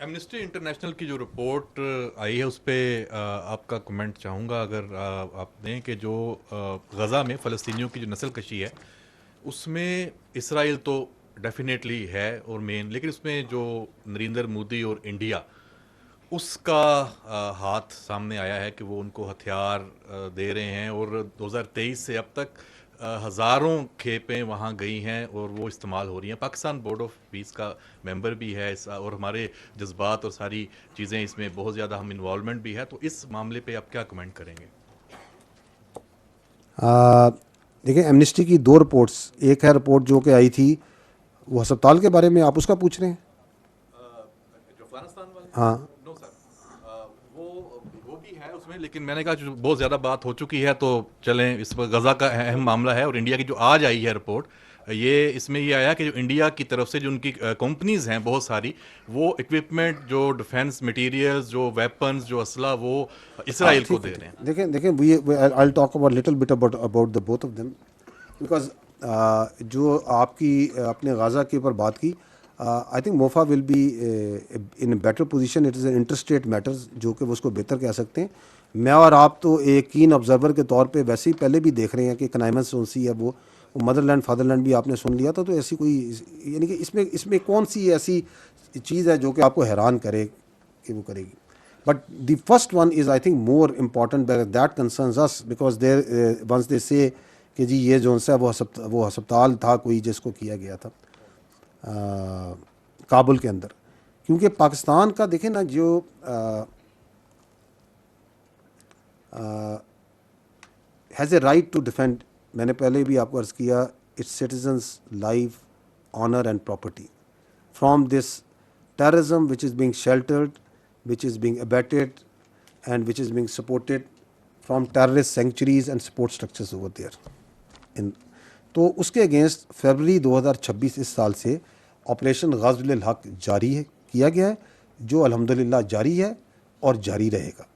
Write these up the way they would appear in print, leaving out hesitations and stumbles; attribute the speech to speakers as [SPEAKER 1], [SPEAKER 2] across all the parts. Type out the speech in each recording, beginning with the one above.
[SPEAKER 1] Amnesty international की जो report आई है उस पर आपका कमेंट चाहूँगा, अगर आप दें कि जो गज़ा में फ़लस्तीनियों की जो नस्ल कशी है उसमें इसराइल तो डेफिनेटली है और मेन, लेकिन उसमें जो नरेंद्र मोदी और इंडिया उसका हाथ सामने आया है कि वो उनको हथियार दे रहे हैं, और 2023 से अब तक हज़ारों खेपें वहाँ गई हैं और वो इस्तेमाल हो रही हैं। पाकिस्तान बोर्ड ऑफ पीस का मेंबर भी है और हमारे जज्बात और सारी चीज़ें इसमें बहुत ज़्यादा हम इन्वॉल्वमेंट भी है, तो इस मामले पे आप क्या कमेंट करेंगे?
[SPEAKER 2] देखिए, एमनेस्टी की दो रिपोर्ट्स, एक है रिपोर्ट जो कि आई थी वो अस्पताल के बारे में, आप उसका पूछ रहे हैं?
[SPEAKER 1] जो अफगानिस्तान वाले,
[SPEAKER 2] हाँ।
[SPEAKER 1] नो सर, वो भी है उसमें, लेकिन मैंने कहा जो बहुत ज़्यादा बात हो चुकी है तो चलें, इस पर गज़ा का अहम मामला है। और इंडिया की जो आज आई है रिपोर्ट, ये इसमें ये आया कि जो इंडिया की तरफ से जो उनकी कंपनीज हैं बहुत सारी, वो इक्विपमेंट, जो डिफेंस मटेरियल्स, जो वेपन्स, जो असला, वो
[SPEAKER 2] हाँ,
[SPEAKER 1] इसराइल को
[SPEAKER 2] ठीक है,
[SPEAKER 1] दे
[SPEAKER 2] ठीक
[SPEAKER 1] रहे हैं।
[SPEAKER 2] है। देखें देखें, we I will talk about little bit about the both of them, because जो आपकी आपने गाज़ा के ऊपर बात की, I think MOFA will be in better position. It is an interstate matters जो कि वो उसको बेहतर कह सकते हैं। मैं और आप तो एक कीन ऑब्जर्वर के तौर पे वैसे ही पहले भी देख रहे हैं कि कनाइमस सोनसी है, वो मदरलैंड फादरलैंड भी आपने सुन लिया था। तो ऐसी कोई, यानी कि इसमें इसमें कौन सी ऐसी चीज़ है जो कि आपको हैरान करे कि वो करेगी? But the first one is, I think, more important, because that concerns us, because there once they say कि जी ये जो सा वो अस्पताल था कोई जिसको किया गया था काबुल के अंदर। क्योंकि पाकिस्तान का देखें ना, जो has a right to defend, मैंने पहले भी आपको अर्ज़ किया, it's citizens life, honour and property from this terrorism which is being sheltered, which is being abetted, and which is being supported from terrorist sanctuaries and support structures over there. In तो उसके against फरवरी 2026 इस साल से operation ग़ज़्वुल हक़ जारी है, किया गया है, जो अल्हम्दुलिल्लाह जारी है और जारी रहेगा।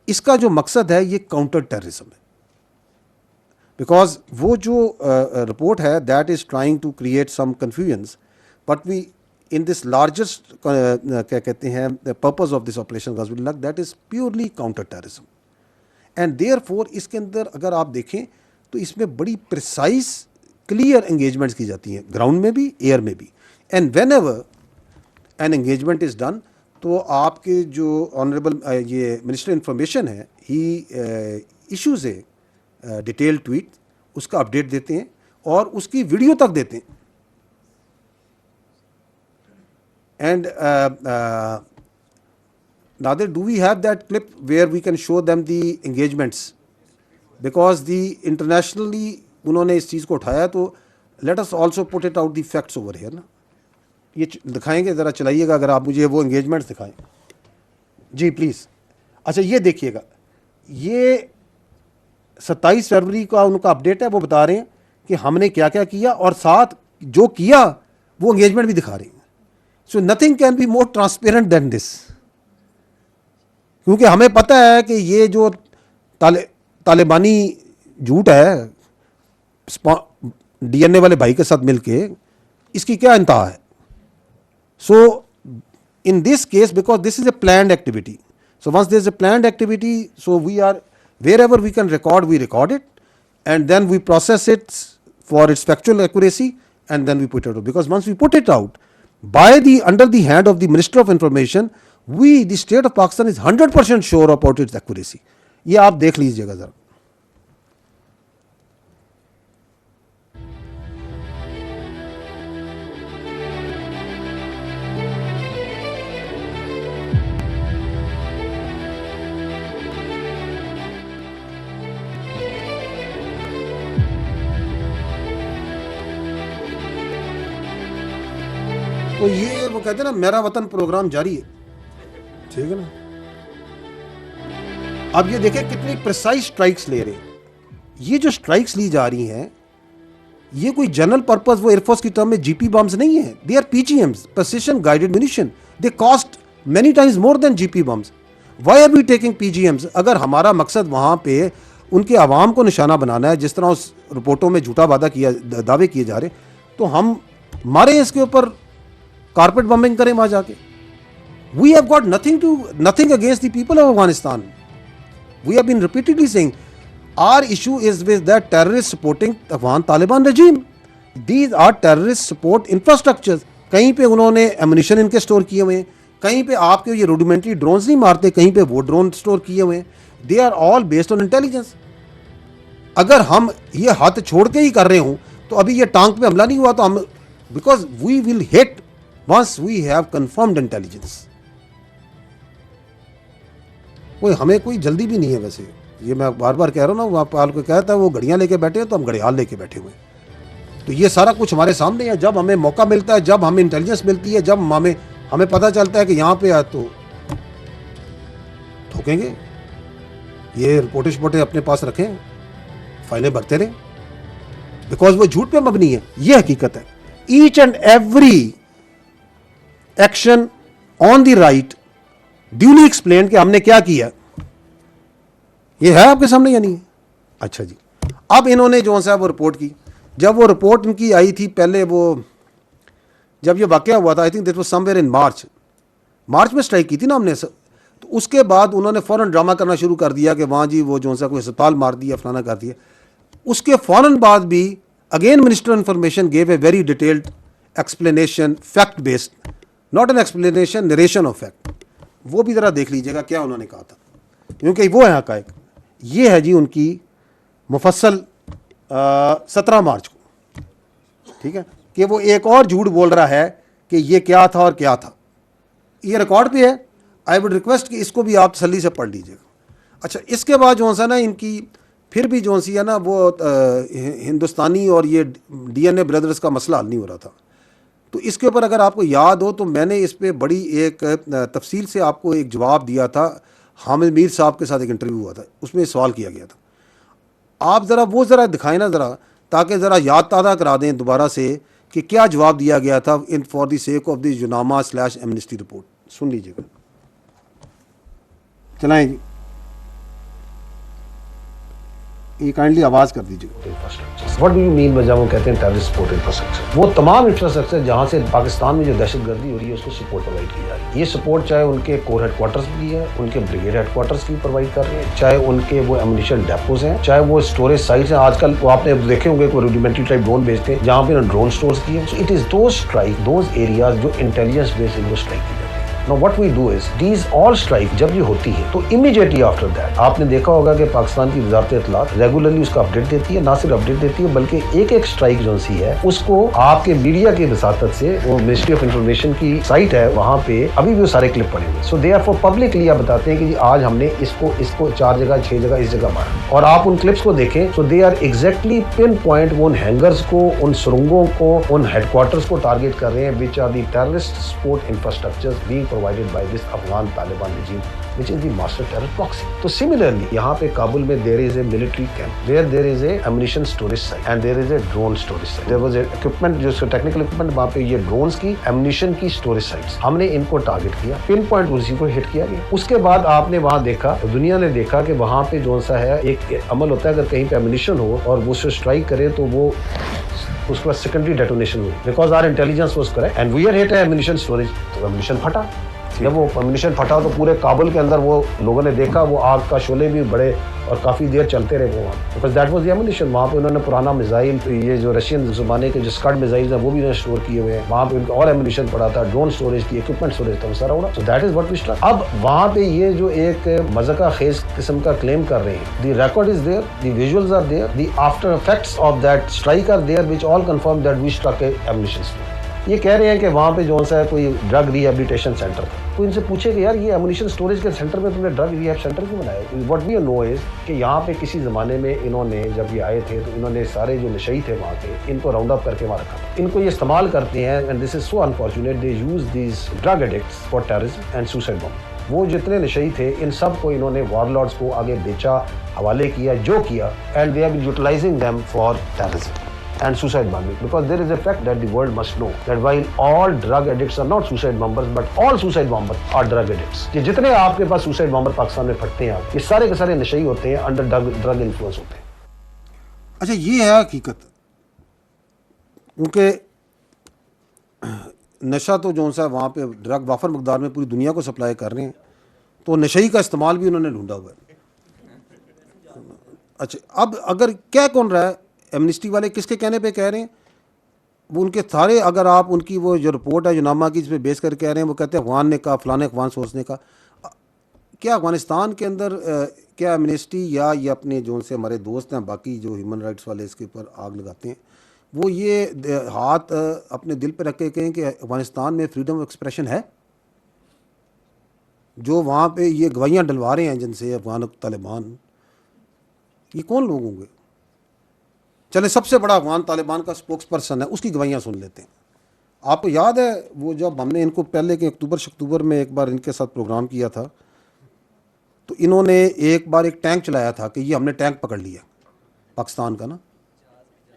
[SPEAKER 2] इसका जो मकसद है ये काउंटर टेररिज्म है, बिकॉज वो जो रिपोर्ट है that is trying to create some confusions, but we in this largest क्या कहते हैं पर्पस ऑफ दिस ऑपरेशन ग़ज़्वुल हक़, that is purely counter terrorism. And therefore इसके अंदर अगर आप देखें तो इसमें बड़ी प्रिसाइज क्लियर एंगेजमेंट्स की जाती हैं, ग्राउंड में भी, एयर में भी। And when ever an engagement is done, तो आपके जो ऑनरेबल ये मिनिस्टर इंफॉर्मेशन है, ही इशूज़ ए डिटेल ट्वीट, उसका अपडेट देते हैं और उसकी वीडियो तक देते हैं। And Nadir, do we have that clip where we can show them the engagements? Because the internationally उन्होंने इस चीज़ को उठाया, तो let us also put it out the facts over here ना। ये दिखाएंगे, ज़रा चलाइएगा, अगर आप मुझे वो engagements दिखाएं जी प्लीज़। अच्छा, ये देखिएगा, ये 27 फरवरी का उनका अपडेट है, वो बता रहे हैं कि हमने क्या क्या किया और साथ जो किया वो एंगेजमेंट भी दिखा रहे हैं। So nothing can be more transparent than this, क्योंकि हमें पता है कि ये जो तालिबानी झूठ है डीएनए वाले भाई के साथ मिलके, इसकी क्या इंतहा है। So in this case, because this is a planned activity, so once there is a planned activity, so we are, wherever we can record, we record it, and then we process it for its factual accuracy, and then we put it out. Because once we put it out by the under the hand of the Minister of Information, we, the state of Pakistan, is 100% sure about its accuracy. ये आप देख लीजिएगा ज़रा। तो ये वो कहते हैं ना, मेरा वतन प्रोग्राम जारी है, ठीक है ना। अब ये देखें कितनी प्रिसाइज स्ट्राइक्स ले रहे हैं। ये जो स्ट्राइक्स ली जा रही हैं, ये कोई जनरल पर्पस, वो एयरफोर्स की टर्म में जीपी बम्स नहीं है, they are PGMs, precision guided munition, they cost many times more than GP bombs. Why are we taking PGMs? अगर हमारा मकसद वहाँ पे उनके आवाम को निशाना बनाना है, जिस तरह उस रिपोर्टों में झूठा वादा किया, दावे किए जा रहे, तो हम मारे इसके ऊपर कारपेट बम्बिंग करें वहां जाके. We have got nothing against the people of Afghanistan. We have been repeatedly saying our issue is with that terrorist supporting Afghan Taliban regime. These are terrorist support infrastructures. कहीं पे उन्होंने ammunition इनके store किए हुए हैं, कहीं पे आपके ये रूडिमेंट्री ड्रोन्स नहीं मारते, कहीं पे वो ड्रोन स्टोर किए हुए हैं. They are all based on intelligence. अगर हम ये हाथ छोड़ के ही कर रहे हों तो अभी ये टांग पे हमला नहीं हुआ तो हम, because we will hit once we have confirmed intelligence. हमें कोई जल्दी भी नहीं है. वैसे ये मैं बार बार कह रहा हूँ ना, वहाँ पाल को कहता है वो घड़ियाँ लेके बैठे हैं तो हम घड़ियाल लेके बैठे हुए हैं. तो ये सारा कुछ हमारे सामने है. जब हमें मौका मिलता है, जब हमें इंटेलिजेंस मिलती है, जब हमें पता चलता है कि यहाँ पे है तो ठोकेंगे. ये रिपोर्टें शिपोर्टें अपने पास रखें, फाइलें भरते रहें, बिकॉज वो झूठ पे मबनी है. ये हकीकत है. Each and every action on the right duly explain कि हमने क्या किया, ये है आपके सामने या नहीं है? अच्छा जी. अब इन्होंने जो सा वो रिपोर्ट की. जब वो रिपोर्ट इनकी आई थी पहले, वो जब ये वाकया हुआ था, I think this was somewhere in March में स्ट्राइक की थी ना हमने. तो उसके बाद उन्होंने फ़ौरन ड्रामा करना शुरू कर दिया कि वहाँ जी वो जो सा कोई अस्पताल मार दिया, फलाना कर दिया. उसके फ़ौरन बाद भी again minister of information gave a very detailed explanation, fact based, not an explanation, narration of fact. वो भी ज़रा देख लीजिएगा क्या उन्होंने कहा था, क्योंकि वो है हक़ाइक़. ये है जी उनकी मुफस्सल 17 मार्च को, ठीक है, कि वो एक और झूठ बोल रहा है कि ये क्या था और क्या था. ये रिकॉर्ड पे है. आई वुड रिक्वेस्ट कि इसको भी आप तसल्ली से पढ़ लीजिएगा. अच्छा, इसके बाद जो सा ना इनकी फिर भी जो सी है ना वो हिंदुस्तानी और ये DNA ब्रदर्स का मसला हल नहीं हो रहा था. तो इसके ऊपर अगर आपको याद हो तो मैंने इस पर बड़ी एक तफसील से आपको एक जवाब दिया था. हामिद मीर साहब के साथ एक इंटरव्यू हुआ था, उसमें सवाल किया गया था. आप ज़रा वो ज़रा दिखाएं ना ज़रा, ताकि ज़रा याद ताज़ा करा दें दोबारा से कि क्या जवाब दिया गया था in for the sake of the UNAMA Amnesty report. सुन लीजिएगा, चलाएं जी, ये काइंडली आवाज़ कर दीजिए.
[SPEAKER 3] What do you mean by जब वो कहते हैं टेररिस्ट सपोर्ट इंफ्रास्ट्रक्चर? वो तमाम इंफ्रास्ट्रक्चर जहाँ से पाकिस्तान में जो दहशतगर्दी हो रही है उसको सपोर्ट प्रोवाइड की जा रही है. ये सपोर्ट चाहे उनके कोर हेडक्वार्टर्स की है, उनके ब्रिगेड हेडक्वार्टर्स की प्रोवाइड कर रहे हैं, चाहे उनके वो एमुनिशन डेपोज हैं, चाहे वो स्टोरेज साइट्स हैं. आजकल वो आपने देखे होंगे कोई रूडिमेंट्री टाइप ड्रोन भेजते हैं जहाँ पे ड्रोन स्टोर्स किए. So it is those strike, those areas जो इंटेलिजेंस बेस्ड इनको स्ट्राइक की जाती है. Now what we do is these all strike जब ये होती है तो immediately after that आपने देखा होगा कि पाकिस्तान की वजारत इत्तलात रेगुलरली उसका अपडेट देती है. ना सिर्फ अपडेट देती है बल्कि एक एक स्ट्राइक जो सी है उसको आपके मीडिया की वसातत से, वो मिनिस्ट्री ऑफ इंफॉर्मेशन की साइट है वहाँ पे अभी भी वो सारे क्लिप पड़े हुए. सो दे आर फॉर पब्लिकली आप बताते हैं कि आज हमने इसको 4 जगह 6 जगह इस जगह मारा. और आप उन क्लिप्स को देखें तो they are exactly pin point वो उन हैंगर्स को, उन सुरंगों को, उन हेडक्वार्टर्स को टारगेट कर रहे हैं which are the terrorist support infrastructures being provided by this Afghan Taliban regime, which is the master terror proxy. तो similarly, यहाँ पे काबुल में there is a military camp, where there is a ammunition storage site and there is a drone storage site. There was a equipment, जो technical equipment, वहाँ पे ये drones की, ammunition की storage sites. हमने इनको टारगेट किया, पिन पॉइंट उसी को हिट किया गया. उसके बाद आपने वहाँ देखा, दुनिया ने देखा कि वहाँ पे जो सा है एक अमल होता है, अगर कहीं पे ammunition हो और वो उसे स्ट्राइक करे तो वो उसके बाद सेकेंडरी डेटोनेशन हुई. Because our intelligence was correct and we are hit ammunition storage. तो एमुनिशन फटा. जब वो एमुनिशन फटा तो पूरे काबुल के अंदर वो लोगों ने देखा वो आग का शोले भी बड़े और काफ़ी देर चलते रहे वो वहाँ. Because that was the ammunition. वहाँ पे उन्होंने पुराना मिसाइल, ये जो रशियन ज़माने के जो स्कड मिसाइल हैं वो भी उन्होंने स्टोर किए हुए हैं. वहाँ पे उनका और एमुनिशन पड़ा था, ड्रोन स्टोरेज थी, इक्विपमेंट स्टोरेज था, वो सारा उड़ा. So that is what we strike. अब वहाँ पे ये जो एक मज़ाका खेज किस्म का क्लेम कर रहे हैं, the record is there, the visuals are there, the after effects of that strike are there which all confirm that we struck a ammunition store. ये कह रहे हैं कि वहाँ पे जो सा है कोई ड्रग रिहेबिलिटेशन सेंटर था. तो इनसे पूछे कि यार ये एमुनिशन स्टोरेज के सेंटर में तुमने ड्रग रिहेब सेंटर क्यों बनाया? व्हाट वी नो इज कि यहाँ पे किसी ज़माने में इन्होंने जब ये आए थे तो इन्होंने सारे जो नशई थे वहाँ के इनको राउंड अप करके वहाँ रखा. इनको ये इस्तेमाल करते हैं and this is so unfortunate. They use these drug addicts for terrorism and suicide bomb. वो जितने नशई थे इन सब को इन्होंने वॉरलॉर्ड्स को आगे बेचा, हवाले किया, जो किया, and they are utilising them for terrorism and suicide bombing, because there is a fact that the world must know that while all drug addicts are not suicide bombers but all suicide bombers are drug addicts. कि जितने आपके पास suicide bomber Pakistan में फटते हैं ये सारे के सारे नशई होते हैं, अंडर ड्रग इन्फ्लुएंस होते हैं.
[SPEAKER 2] अच्छा, ये है हकीकत. क्योंकि नशा तो जो सा वहाँ पे ड्रग वाफर मकदार में पूरी दुनिया को सप्लाई कर रहे हैं, तो नशई का इस्तेमाल भी उन्होंने ढूंढा हुआ है। अच्छा, अब अगर क्या कौन रहा है, एमनिस्टी वाले किसके कहने पे कह रहे हैं? वो उनके सारे, अगर आप उनकी वो जो रिपोर्ट है जो नामा की, जिस पे बेस कर कह रहे हैं, वो कहते हैं अफगान ने कहा, फलाने अफगान सोर्स ने कहा। क्या अफगानिस्तान के अंदर क्या एमनेस्टी या ये अपने जो से हमारे दोस्त हैं बाकी जो ह्यूमन राइट्स वाले इसके ऊपर आग लगाते हैं, वो ये हाथ अपने दिल पे रख के कहें कि अफगानिस्तान में फ्रीडम ऑफ एक्सप्रेशन है? जो वहाँ पे ये गवाहियाँ डलवा रहे हैं जिनसे अफगान तालिबान, ये कौन लोग होंगे? चले, सबसे बड़ा अफगान तालिबान का स्पोक्स पर्सन है, उसकी गवाहियाँ सुन लेते हैं। आपको याद है वो जब हमने इनको पहले के अक्टूबर में एक बार इनके साथ प्रोग्राम किया था, तो इन्होंने एक बार एक टैंक चलाया था कि ये हमने टैंक पकड़ लिया पाकिस्तान का ना,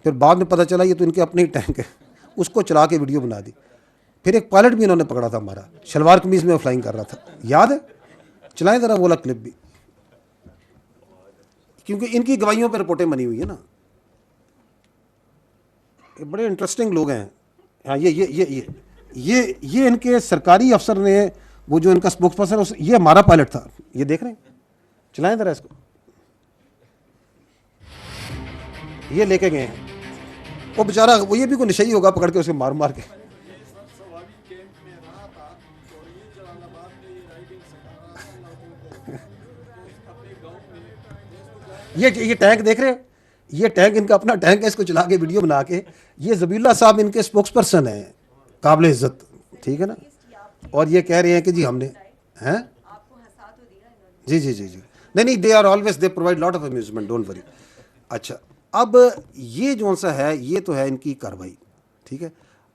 [SPEAKER 2] फिर बाद में पता चला ये तो इनके अपने ही टैंक है, उसको चला के वीडियो बना दी। फिर एक पायलट भी इन्होंने पकड़ा था हमारा, शलवार कमीज़ में फ्लाइंग कर रहा था, याद है? चलाएं ज़रा वो वाला क्लिप भी, क्योंकि इनकी गवाहियों पर रिपोर्टें बनी हुई है ना। ये बड़े इंटरेस्टिंग लोग हैं। हाँ, ये इनके सरकारी अफसर ने, वो जो इनका स्पोक्स पर्सन, ये हमारा पायलट था, ये देख रहे हैं, चलाएं ज़रा इसको, ये लेके गए हैं। वो बेचारा, वो ये भी कोई नशई होगा, पकड़ के उसे मार मार के। ये टैंक देख रहे हैं, ये टैंक इनका अपना टैंक है, इसको चला के वीडियो बना के, ये ज़बीउल्लाह साहब इनके स्पोक्स पर्सन हैं, काबिल इज़्ज़त, ठीक है ना। और ये कह रहे हैं कि जी हमने हैं, जी जी जी जी, नहीं, they are always, they provide lot of amusement, don't worry. अच्छा, अब ये जो सा है, ये तो है इनकी कार्रवाई, ठीक है।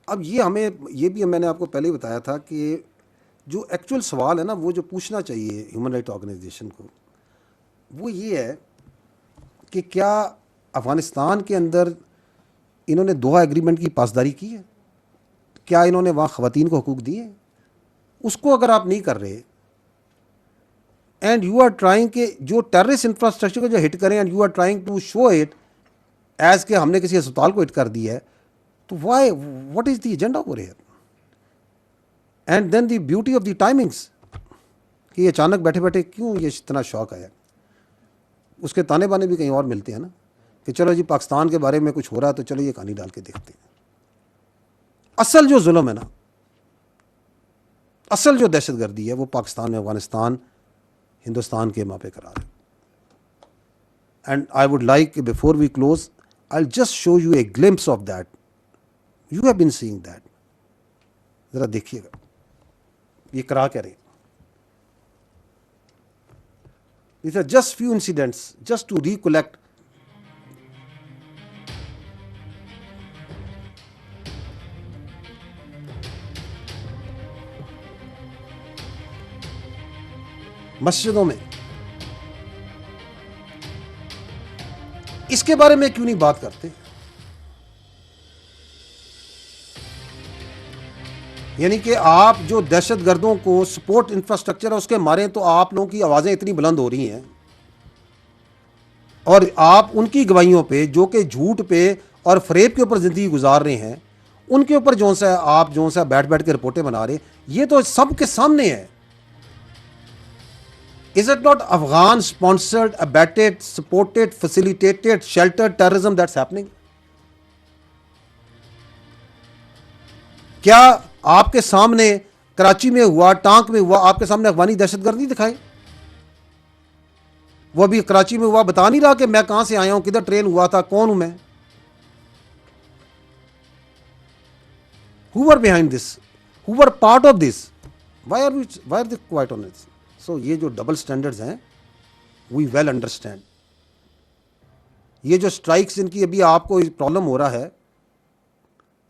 [SPEAKER 2] अब ये हमें, ये भी मैंने आपको पहले ही बताया था कि जो एक्चुअल सवाल है ना, वो जो पूछना चाहिए ह्यूमन राइट ऑर्गेनाइजेशन को, वो ये है कि क्या अफ़गानिस्तान के अंदर इन्होंने दोहा एग्रीमेंट की पासदारी की है? क्या इन्होंने वहाँ ख़वातीन को हकूक़ दिए? उसको अगर आप नहीं कर रहे, एंड यू आर ट्राइंग के जो टेररिस्ट इंफ्रास्ट्रक्चर को जो हिट करें, and you are trying to show it as के हमने किसी अस्पताल को हिट कर दिया है, तो why, what is the agenda over here? And then the beauty of the timings, कि अचानक बैठे बैठे क्यों ये इतना शौक आया। उसके ताने बाने भी कहीं और मिलते हैं ना, कि चलो जी पाकिस्तान के बारे में कुछ हो रहा है तो चलो ये कहानी डाल के देखते हैं। असल जो जुल्म है ना, असल जो दहशतगर्दी है, वो पाकिस्तान में, अफगानिस्तान, हिंदुस्तान के मापे करा रहे। And I would like before we close, I will just show you a glimpse of that, you have been seeing that, ज़रा देखिएगा ये करा क्या रहे। These are just few incidents, just to recollect. मस्जिदों में इसके बारे में क्यों नहीं बात करते? यानी कि आप जो दहशतगर्दों को सपोर्ट इंफ्रास्ट्रक्चर है उसके मारे, तो आप लोगों की आवाज़ें इतनी बुलंद हो रही हैं, और आप उनकी गवाहियों पे, जो कि झूठ पे और फरेब के ऊपर ज़िंदगी गुजार रहे हैं, उनके ऊपर जो सा आप जो सा बैठ बैठ के रिपोर्टें बना रहे, ये तो सबके सामने है। Is it not Afghan sponsored, abetted, supported, facilitated, sheltered terrorism that's happening? क्या आपके सामने कराची में हुआ, टांक में हुआ, आपके सामने अफगानी दहशतगर्द नहीं दिखाए? वो अभी कराची में हुआ, बता नहीं रहा कि मैं कहां से आया हूं, किधर ट्रेन हुआ था, कौन हूं मैं? Who were behind this? Who were part of this? Why are they quiet on it? So ये जो डबल स्टैंडर्ड्स हैं, we well understand. ये जो स्ट्राइक्स इनकी अभी आपको प्रॉब्लम हो रहा है,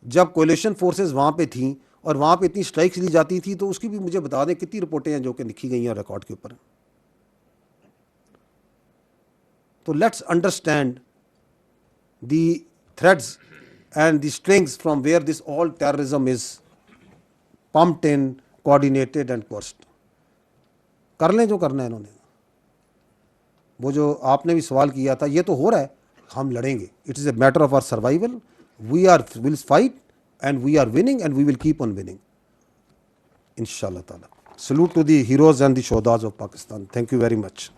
[SPEAKER 2] जब कोलिशन फोर्सेस वहाँ पे थी और वहाँ पे इतनी स्ट्राइक्स ली जाती थी, तो उसकी भी मुझे बता दें कितनी रिपोर्टें हैं जो कि लिखी गई हैं रिकॉर्ड के ऊपर। तो let's understand the threads and the strings from where this all terrorism is pumped in, coordinated and coerced. कर लें जो करना है इन्होंने। वो जो आपने भी सवाल किया था, ये तो हो रहा है, हम लड़ेंगे। It is a matter of our survival. We will fight and we are winning and we will keep on winning. inshallah ta'ala. Salute to the heroes and the shodas of Pakistan. Thank you very much.